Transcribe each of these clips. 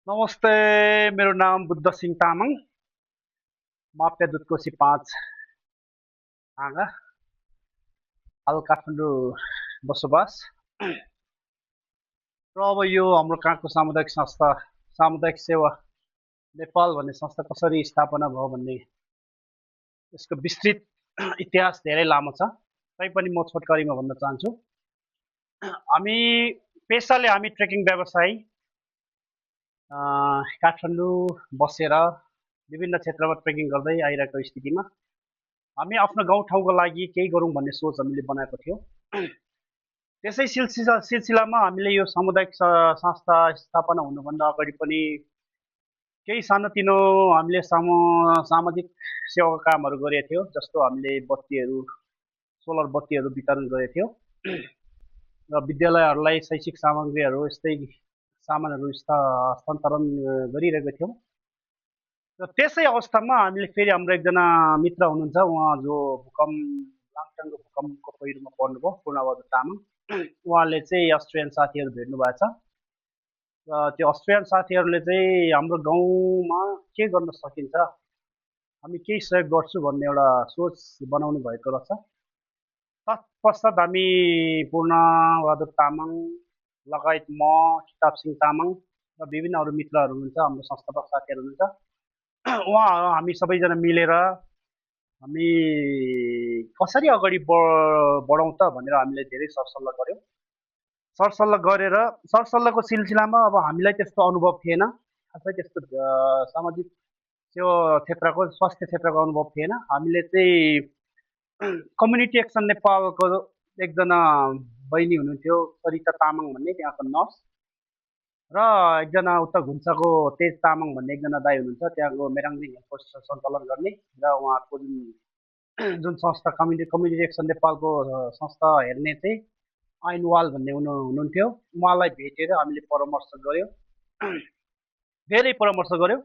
नमस्ते, मेरो नाम बुद्ध सिंह तामाङ। म पेदुतकोशी 5 आँगा, हाल काठमाडौँ बसोबास। र अब यो हाम्रो कहाँको सामुदायिक संस्था सामुदायिक सेवा नेपाल भन्ने संस्था कसरी स्थापना भयो भन्ने यसको विस्तृत इतिहास धेरै लामो छ। तैपनि म छोटकरीमा भन्न चाहन्छु। हामी पेसाले हामी ट्रेकिङ व्यवसायी, काठमाडौँ बसेर विभिन्न क्षेत्रमा ट्रेकिङ गर्दै आइरहेको स्थितिमा हामी आफ्नो गाउँठाउँको लागि केही गरौँ भन्ने सोच हामीले बनाएको थियौँ। त्यसै सिलसिलामा हामीले यो सामुदायिक संस्था स्थापना हुनुभन्दा अगाडि पनि केही सानोतिनो हामीले सामाजिक सेवाको कामहरू गरेका थियौँ। जस्तो हामीले बत्तीहरू, सोलर बत्तीहरू वितरण गरेका थियौँ र विद्यालयहरूलाई शैक्षिक सामग्रीहरू यस्तै सामानहरू हस्तान्तरण गरिरहेका थियौँ। र त्यसै अवस्थामा हामीले फेरि हाम्रो एकजना मित्र हुनुहुन्छ, उहाँ जो लाङटाङको भूकम्पको पहिरोमा पर्नुभयो, पूर्णबहादुर तामाङ। उहाँले चाहिँ अस्ट्रेलियन साथीहरू भेट्नु भएको छ र त्यो अस्ट्रेलियन साथीहरूले चाहिँ हाम्रो गाउँमा के गर्न सकिन्छ, हामी केही सहयोग गर्छु भन्ने एउटा सोच बनाउनु भएको रहेछ। तत्पश्चात हामी पूर्णबहादुर तामाङ लगायत म, किताब सिंह तामाङ र विभिन्न अरू मित्रहरू हुनुहुन्छ, हाम्रो संस्थापक साथीहरू हुनुहुन्छ। हामी सबैजना मिलेर हामी कसरी अगाडि बढौँ त भनेर हामीले धेरै सरसल्लाह गऱ्यौँ। सरसल्लाहको सिलसिलामा अब हामीलाई त्यस्तो अनुभव थिएन, खासै त्यस्तो सामाजिक सेवा क्षेत्रको, स्वास्थ्य क्षेत्रको अनुभव थिएन। हामीले चाहिँ कम्युनिटी एक्सन नेपालको एकजना बहिनी हुनुहुन्थ्यो, सरिता तामाङ भन्ने, त्यहाँको नर्स, र एकजना उता घुम्साको तेज तामाङ भन्ने एकजना दाई हुनुहुन्छ, त्यहाँको मेराङदिङ हेल्थ पोस्ट सञ्चालन गर्ने, र उहाँको जुन संस्था कम्युनिटी एक्सन नेपालको संस्था हेर्ने चाहिँ ऐनवाल भन्ने हुनुहुन्थ्यो। उहाँलाई भेटेर हामीले परामर्श गऱ्यौँ, धेरै परामर्श गऱ्यौँ।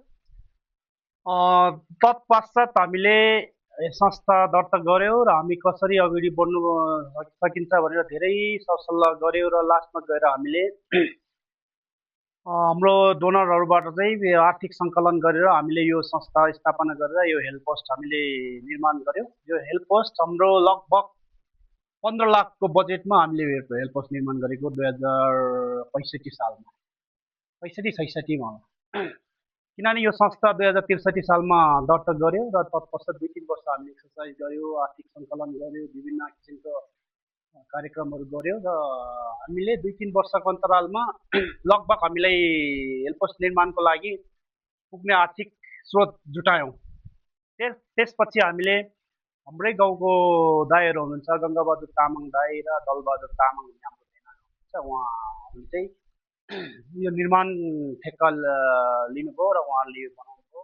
तत्पश्चात हामीले संस्था दर्ता गऱ्यौँ र हामी कसरी अगाडि बढ्नु सकिन्छ भनेर धेरै सरसल्लाह गऱ्यौँ र लास्टमा गएर हामीले हाम्रो डोनरहरूबाट चाहिँ आर्थिक सङ्कलन गरेर हामीले यो संस्था स्थापना गरेर यो हेल्प पोस्ट हामीले निर्माण गऱ्यौँ। यो हेल्प पोस्ट हाम्रो लगभग 15 लाखको बजेटमा हामीले हेल्प पोस्ट निर्माण गरेको 2065 सालमा, 65-66मा होला। किनभने यो संस्था 2063 सालमा दर्ता गऱ्यो र तत्पश्चात 2-3 वर्ष हामीले एक्सर्साइज गऱ्यो, आर्थिक सङ्कलन गऱ्यो, विभिन्न किसिमको कार्यक्रमहरू गऱ्यौँ र हामीले 2-3 वर्षको अन्तरालमा लगभग हामीलाई हेल्प पोस्ट निर्माणको लागि पुग्ने आर्थिक स्रोत जुटायौँ। त्यसपछि हामीले हाम्रै गाउँको दाईहरू हुनुहुन्छ, गङ्गाबहादुर तामाङ दाई र दलबहादुर तामाङ भन्ने हाम्रो हुनुहुन्छ, उहाँहरूले चाहिँ यो निर्माण ठेक्का लिनुभयो र उहाँहरूले यो बनाउनुभयो।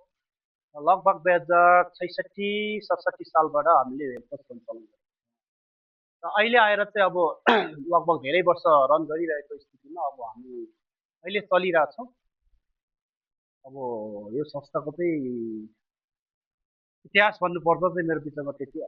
लगभग 2066-67 सालबाट हामीले हेल्प पोस्ट सञ्चालन गऱ्यौँ र अहिले आएर चाहिँ अब लगभग धेरै वर्ष रन गरिरहेको स्थितिमा अब हामी अहिले चलिरहेछौँ। अब यो संस्थाको चाहिँ इतिहास भन्नुपर्दा चाहिँ मेरो विचारमा त्यति हो।